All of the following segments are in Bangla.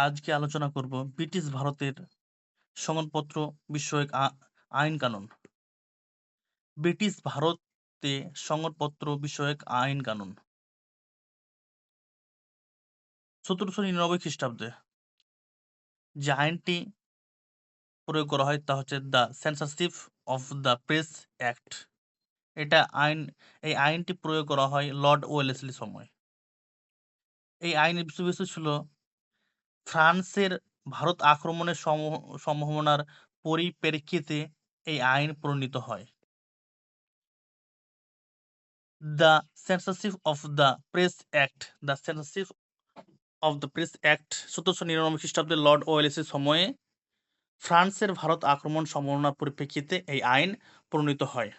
আজকে আলোচনা করব ব্রিটিশ ভারতের সংবাদপত্র বিষয়ক আইন কানুন। ব্রিটিশ ভারতে সংবাদপত্র বিষয়ক আইন কানুন 1799 খ্রিস্টাব্দে যে আইনটি প্রয়োগ করা হয় তা হচ্ছে the censorship of the press act. এই আইনটি প্রয়োগ করা হয় লর্ড ওয়েলেসলির সময়। এই আইনের বিষয়বস্তু ছিল ফ্রান্সের ভারত আক্রমণের সম্ভাবনার পরিপ্রেক্ষিতে এই আইন প্রণীত হয়। The censorship of the press act 1799 খ্রিস্টাব্দে লর্ড ওয়েলেসের সময়ে ফ্রান্সের ভারত আক্রমণ সম্ভাবনার পরিপ্রেক্ষিতে এই আইন প্রণীত হয়।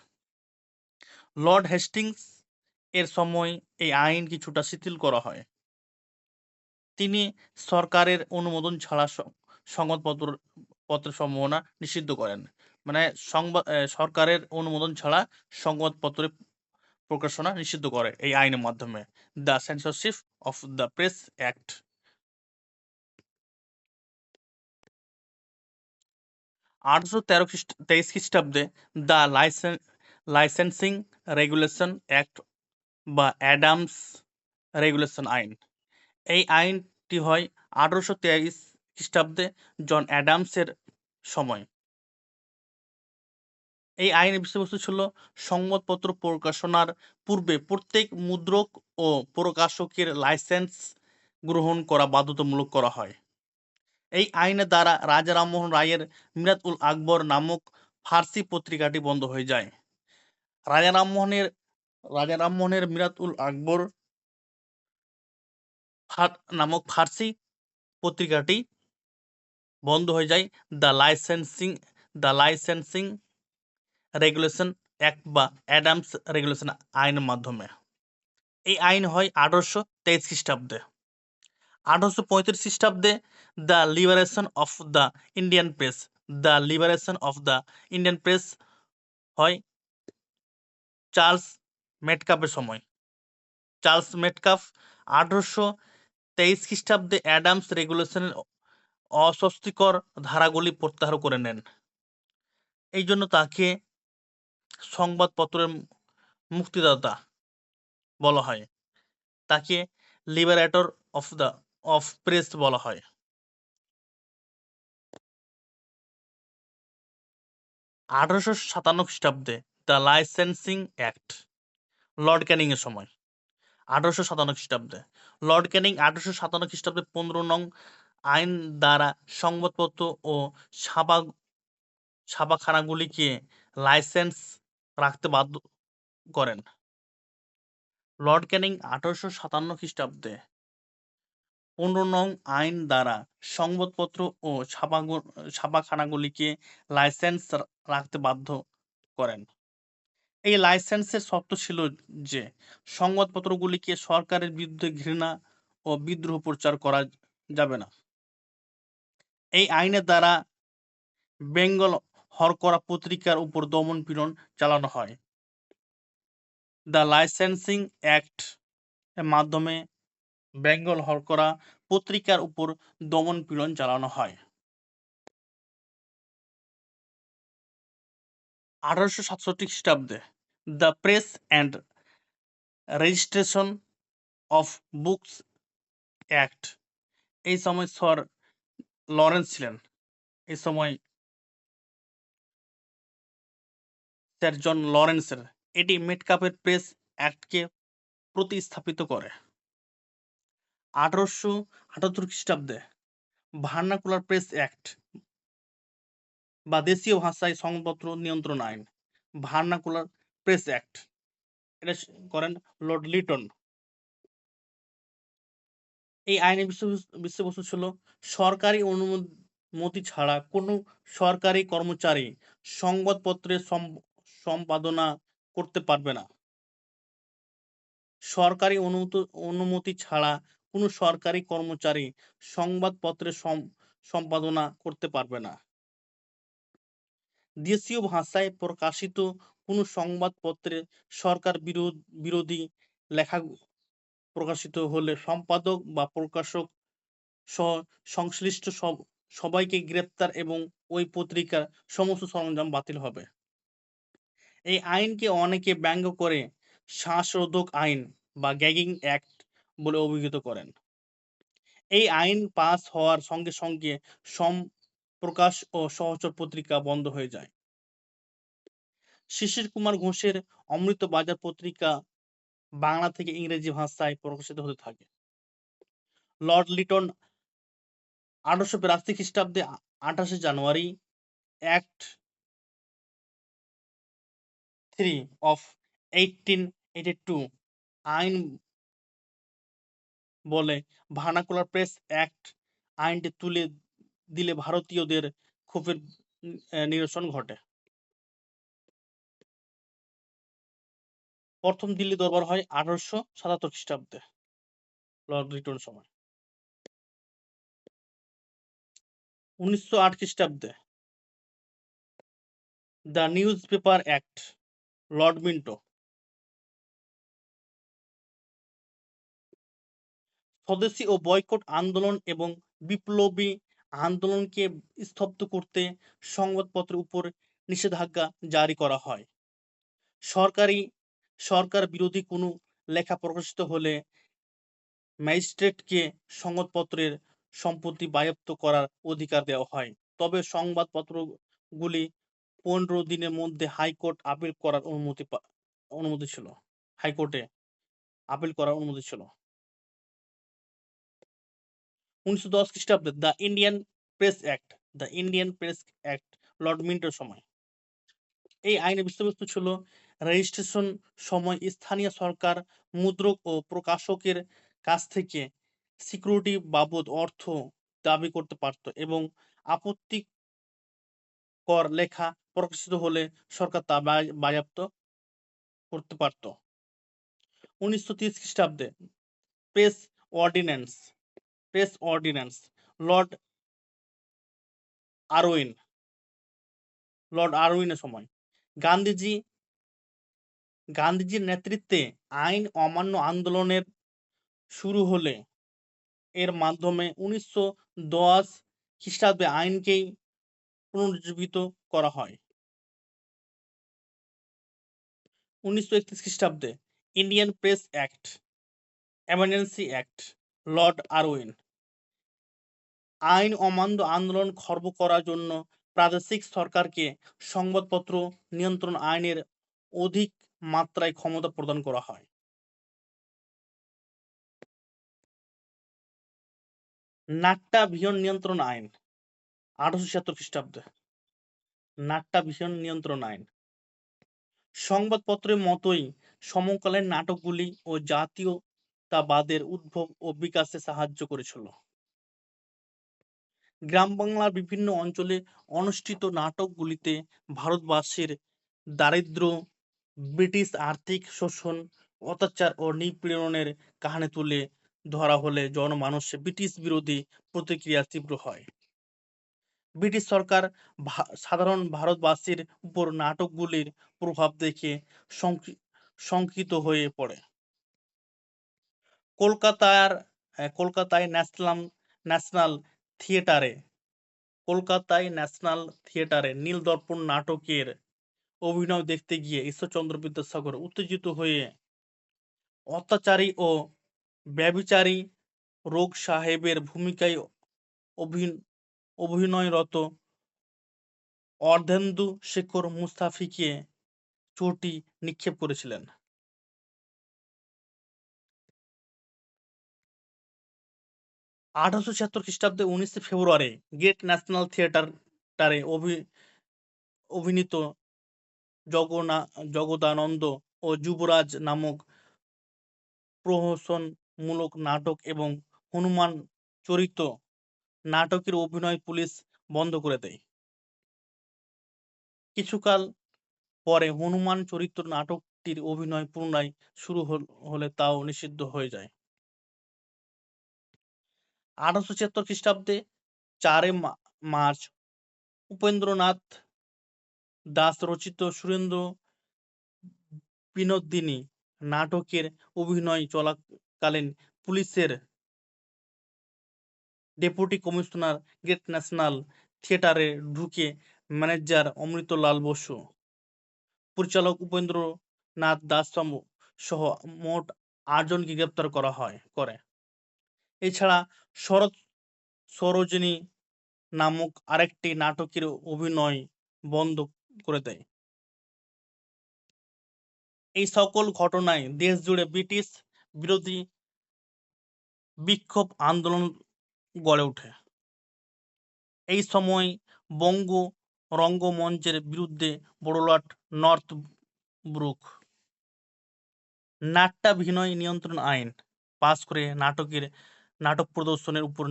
লর্ড হেস্টিংস এর সময় এই আইন কিছুটা শিথিল করা হয়। তিনি সরকারের অনুমোদন ছাড়া সংবাদপত্রের সম্ভাবনা নিষিদ্ধ করেন। মানে সরকারের অনুমোদন ছাড়া সংবাদপত্রের প্রকাশনা নিষিদ্ধ করে এই আইনের মাধ্যমে, the censorship of the press act. 1823 খ্রিস্টাব্দে দ্য লাইসেন্সিং রেগুলেশন অ্যাক্ট বা অ্যাডামস রেগুলেশন আইন। এই আইনটি হয় 1823 খ্রিস্টাব্দে জন অ্যাডামসের সময়। এই আইনের বিষয়বস্তু ছিল সংবাদপত্র প্রকাশনার পূর্বে প্রত্যেক মুদ্রক ও প্রকাশকের লাইসেন্স গ্রহণ করা বাধ্যতামূলক করা হয়। এই আইনের দ্বারা রাজা রামমোহন রায়ের মিরাত-উল আকবর নামক ফার্সি পত্রিকাটি বন্ধ হয়ে যায়। রাজা রামমোহনের মিরাত-উল আকবর নামক ফার্সি পত্রিকাটি বন্ধ হয়ে যায় দ্য লাইসেন্সিং রেগুলেশন অ্যাক্ট বা অ্যাডামস রেগুলেশন আইনের মাধ্যমে। এই আইন হয় 1823 খ্রিস্টাব্দে। 1835 খ্রিস্টাব্দে the liberation of the Indian press হয় চার্লস মেটকাফের সময়। চার্লস মেটকাফ 1823 খ্রিস্টাব্দে অ্যাডামস রেগুলেশনের অস্বস্তিকর ধারাগুলি প্রত্যাহার করে নেন। এই জন্য তাকে সংবাদপত্রের মুক্তিদাতা বলা হয়। তাকে লিবারেটর অফ প্রেস বলা হয়। 1857 খ্রিস্টাব্দে the licensing act Lord Canning এর সময়। 1857 খ্রিস্টাব্দে লর্ড ক্যানিং 1857 খ্রিস্টাব্দে 15 নং আইন দ্বারা সংবাদপত্র ও ছাপাখানাগুলিকে লাইসেন্স রাখতে বাধ্য করেন। লর্ড ক্যানিং 1857 খ্রিস্টাব্দে 15 নং আইন দ্বারা সংবাদপত্র ও ছাপাখানাগুলিকে লাইসেন্স রাখতে বাধ্য করেন। এই লাইসেন্সের শর্ত ছিল যে সংবাদপত্রগুলিকে সরকারের বিরুদ্ধে ঘৃণা ও বিদ্রোহ প্রচার করা যাবে না। এই আইনের দ্বারা বেঙ্গল হরকরা পত্রিকার উপর দমন-পীড়ন চালানো হয়। দ্য লাইসেন্সিং অ্যাক্ট এর মাধ্যমে বেঙ্গল হরকরা পত্রিকার উপর দমন-পীড়ন চালানো হয়। 1867 খ্রিস্টাব্দে the press and registration of books act. এই সময় স্যার লরেন্স ছিলেন। এই সময় স্যার জন লরেন্সের এটি মেটকাফের প্রেস অ্যাক্টকে প্রতিস্থাপিত করে। 1878 খ্রিস্টাব্দে ভার্নাকুলার প্রেস অ্যাক্ট বা দেশীয় ভাষায় সংবাদপত্র নিয়ন্ত্রণ আইন, ভার্নাকুলার প্রেস অ্যাক্ট, এটা করেন লর্ড লিটন। এই আইনের বিষয়বস্তু ছিল সরকারি অনুমতি ছাড়া কোনো সরকারি কর্মচারী সংবাদপত্রের সম্পাদনা করতে পারবে না। সরকারি অনুমতি ছাড়া কোনো সরকারি কর্মচারী সংবাদপত্রের সম্পাদনা করতে পারবে না। দেশীয় ভাষায় প্রকাশিত কোনো সংবাদপত্রে সরকার বিরোধী লেখা প্রকাশিত হলে সম্পাদক বা প্রকাশক সংশ্লিষ্ট সবাইকে গ্রেপ্তার এবং ওই পত্রিকার সমস্ত সরঞ্জাম বাতিল হবে। এই আইনকে অনেকে ব্যঙ্গ করে শ্বাসরোধক আইন বা গ্যাগিং অ্যাক্ট বলে অভিহিত করেন। এই আইন পাস হওয়ার সঙ্গে সঙ্গে প্রকাশ ও সহচর পত্রিকা বন্ধ হয়ে যায়। শিশির কুমার ঘোষের অমৃতবাজার পত্রিকা বাংলা থেকে ইংরেজি ভাষায় প্রকাশিত হতে থাকে। লর্ড লিটন 1882 খ্রিস্টাব্দে 28শে জানুয়ারি অ্যাক্ট 3 অফ 1882 আইন বলে ভার্নাকুলার প্রেস অ্যাক্ট আইনটি তুলে দিলে ভারতীয়দের ক্ষোভের নিরসন ঘটে। প্রথম দিল্লি দরবার হয় 1877 খ্রিস্টাব্দে লর্ড লিটনের সময়। 1908 খ্রিস্টাব্দে the news paper act Lord Minto. Swadeshi ও বয়কট আন্দোলন এবং বিপ্লবী আন্দোলনকে স্তব্ধ করতে সংবাদপত্রের উপর নিষেধাজ্ঞা জারি করা হয়। সরকার বিরোধী কোনো লেখা প্রকাশিত হলে ম্যাজিস্ট্রেটকে সংবাদপত্রের সম্পত্তি বাজেয়াপ্ত করার অধিকার দেওয়া হয়। তবে সংবাদপত্রগুলি 15 দিনের মধ্যে হাইকোর্টে আপিল করার অনুমতি ছিল। হাইকোর্টে আপিল করার অনুমতি ছিল। 1910 খ্রিস্টাব্দে the Indian Press Act Lord মিন্টোর সময়। এই আইনের বিষয়বস্তু ছিল রেজিস্ট্রেশন সময় স্থানীয় সরকার মুদ্রক ও প্রকাশকের কাছ থেকে সিকিউরিটি বাবদ অর্থ দাবি করতে পারত এবং আপত্তিকর লেখা প্রকাশিত হলে সরকার তা বাজেয়াপ্ত করতে পারত। 1930 খ্রিস্টাব্দে প্রেস অর্ডিন্যান্স লর্ড আরউইনের সময়। গান্ধীজির নেতৃত্বে আইন অমান্য আন্দোলনের শুরু হলে এর মাধ্যমে 1910 খ্রিস্টাব্দে আইনকেই পুনরুজ্জীবিত করা হয়। 1931 খ্রিস্টাব্দে Indian press amendment Lord Irwin. আইন অমান্য আন্দোলন খর্ব করার জন্য প্রাদেশিক সরকারকে সংবাদপত্র নিয়ন্ত্রণ আইনের অধিক মাত্রায় ক্ষমতা প্রদান করা হয়। নাট্যাভিযান নিয়ন্ত্রণ আইন 1876 খ্রিস্টাব্দে। নাট্যাভিযান নিয়ন্ত্রণ আইন সংবাদপত্রের মতোই সমকালীন নাটকগুলি ও জাতীয়তাবাদের উদ্ভব ও বিকাশে সাহায্য করেছিল। গ্রাম বাংলার বিভিন্ন অঞ্চলে অনুষ্ঠিত নাটকগুলিতে ভারতবাসীর দারিদ্র্য, ব্রিটিশ আর্থিক শোষণ, অত্যাচার ও নিপীড়নের কাহিনী তুলে ধরা হলে জনমানসে ব্রিটিশ বিরোধী প্রতিক্রিয়া তীব্র হয়। ব্রিটিশ সরকার সাধারণ ভারতবাসীর উপর নাটকগুলির প্রভাব দেখে শঙ্কিত হয়ে পড়ে। কলকাতায় ন্যাশনাল থিয়েটারে নীলদর্পণ নাটকের অভিনয় দেখতে গিয়ে ঈশ্বরচন্দ্র বিদ্যাসাগর উত্তেজিত হয়ে অত্যাচারী ও ব্যভিচারী রোগ সাহেবের ভূমিকায় অভিনয়রত অর্ধেন্দু শেখর মুস্তাফিকে চোটই নিক্ষেপ করেছিলেন। 1876 খ্রিস্টাব্দে 19 ফেব্রুয়ারি গ্রেট ন্যাশনাল থিয়েটারে অভিনীত জগদানন্দ ও যুবরাজ নামক প্রহসনমূলক নাটক এবং হনুমান চরিত নাটকের অভিনয় পুলিশ বন্ধ করে দেয়। কিছুকাল পরে হনুমান চরিত্র নাটকটির অভিনয় পুনরায় শুরু হলে তাও নিষিদ্ধ হয়ে যায়। 1876 খ্রিস্টাব্দে 4 মার্চ উপেন্দ্রনাথ দাস রচিত সুরেন্দ্র বিনোদিনী নাটকের অভিনয় চলাকালীন পুলিশের ডেপুটি কমিশনার গ্রেট ন্যাশনাল থিয়েটারে ঢুকে ম্যানেজার অমৃতলাল বসু, পরিচালক উপেন্দ্রনাথ দাস সহ মোট ৮ জনকে গ্রেপ্তার করে। এছাড়া শরৎ সরোজিনী নামক আরেকটি নাটকের অভিনয় বন্ধ করে দেয়। এই সকল ঘটনায় দেশজুড়ে ব্রিটিশ বিরোধী বিক্ষোভ আন্দোলন গড়ে ওঠে। এই সময় বঙ্গ রঙ্গমঞ্চের বিরুদ্ধে বড়লাট নর্থব্রুক নাট্যাভিনয় নিয়ন্ত্রণ আইন পাস করে নাটক প্রদর্শনের উপর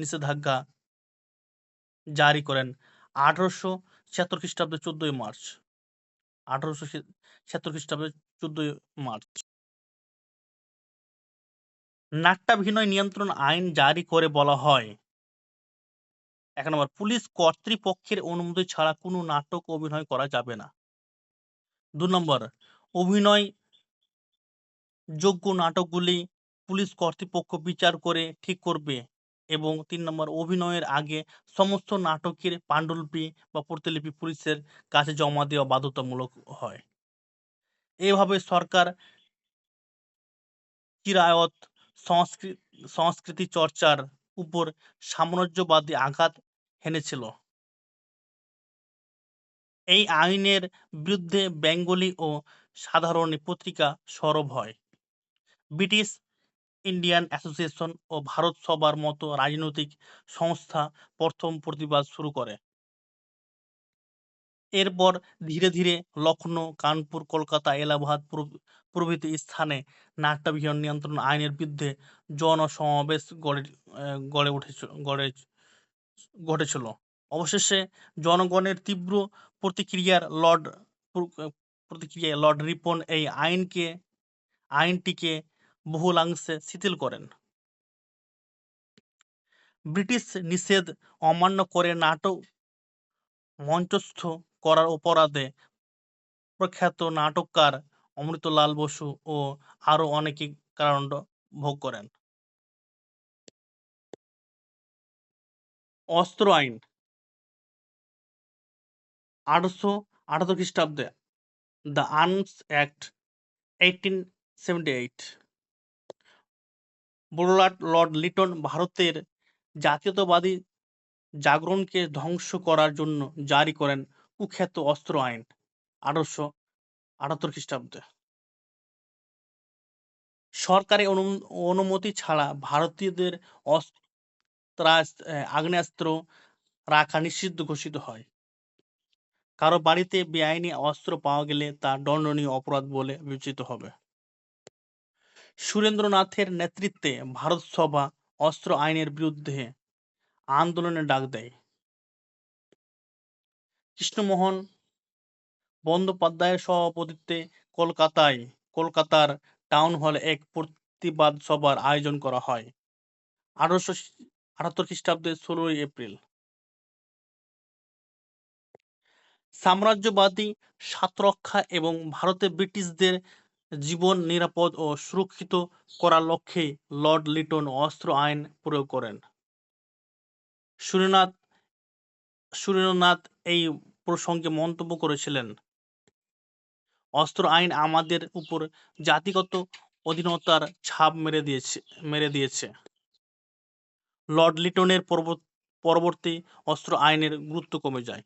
নিষেধাজ্ঞা জারি করেন 1876 খ্রিস্টাব্দে 14ই মার্চ। 1876 খ্রিস্টাব্দে 14ই মার্চ নাট্যাভিনয় নিয়ন্ত্রণ আইন জারি করে বলা হয়, ১ নম্বর, পুলিশ কর্তৃপক্ষের অনুমতি ছাড়া কোনো নাটক অভিনয় করা যাবে না। ২ নম্বর, অভিনয় যোগ্য নাটকগুলি পুলিশ কর্তৃপক্ষ বিচার করে ঠিক করবে এবং ৩ নম্বর, অভিনয়ের আগে সমস্ত নাটকের পাণ্ডুলিপি বা প্রতিলিপি পুলিশের কাছে জমা দেওয়া বাধ্যতামূলক হয়। এভাবে সরকার চিরায়ত সংস্কৃতি চর্চার উপর সাম্রাজ্যবাদী আঘাত হেনেছিল। এই আইনের বিরুদ্ধে বেঙ্গলি ও সাধারণ পত্রিকা সরব হয়। ব্রিটিশ ইন্ডিয়ান অ্যাসোসিয়েশন ও ভারত সভার মতো রাজনৈতিক সংস্থা প্রথম প্রতিবাদ শুরু করে। এরপর ধীরে ধীরে লখনৌ, কানপুর, কলকাতা, এলাহাবাদ প্রভৃতি স্থানে নাট্যাভিনয় নিয়ন্ত্রণ আইনের বিরুদ্ধে জনসমাবেশ ঘটেছিল। অবশেষে জনগণের তীব্র প্রতিক্রিয়ায় লর্ড রিপন এই আইনটিকে বহুলাংশে শিথিল করেন। ব্রিটিশ নিষেধ অমান্য করে নাটক মঞ্চস্থ করার অপরাধে প্রখ্যাত নাটককার অমৃতলাল বসু ও আরো অনেকে কারাদণ্ড ভোগ করেন। অস্ত্র আইন 1878 খ্রিস্টাব্দে দ্য আর্মস অ্যাক্ট 1878 বড়লাট লর্ড লিটন ভারতের জাতীয়তাবাদী জাগরণকে ধ্বংস করার জন্য জারি করেন কুখ্যাত অস্ত্র আইন 1878 খ্রিস্টাব্দে। সরকারি অনুমতি ছাড়া ভারতীয়দের আগ্নেয়াস্ত্র রাখা নিষিদ্ধ ঘোষিত হয়। কারো বাড়িতে বেআইনি অস্ত্র পাওয়া গেলে তা দণ্ডনীয় অপরাধ বলে বিবেচিত হবে। সুরেন্দ্রনাথের নেতৃত্বে ভারত সভা অস্ত্র আইনের বিরুদ্ধে আন্দোলনের ডাক দেয়। কৃষ্ণমোহন বন্দ্যোপাধ্যায়ের সভাপতিত্বে কলকাতার টাউন হলে এক প্রতিবাদ সভার আয়োজন করা হয় 1878 খ্রিস্টাব্দে 16ই এপ্রিল। সাম্রাজ্যবাদী স্বার্থরক্ষা এবং ভারতে ব্রিটিশদের জীবন নিরাপদ ও সুরক্ষিত করার লক্ষ্যে লর্ড লিটন অস্ত্র আইন প্রয়োগ করেন। সুরেন্দ্রনাথ এই প্রসঙ্গে মন্তব্য করেছিলেন, অস্ত্র আইন আমাদের উপর জাতিগত অধীনতার ছাপ মেরে দিয়েছে। লর্ড লিটনের পরবর্তী অস্ত্র আইনের গুরুত্ব কমে যায়।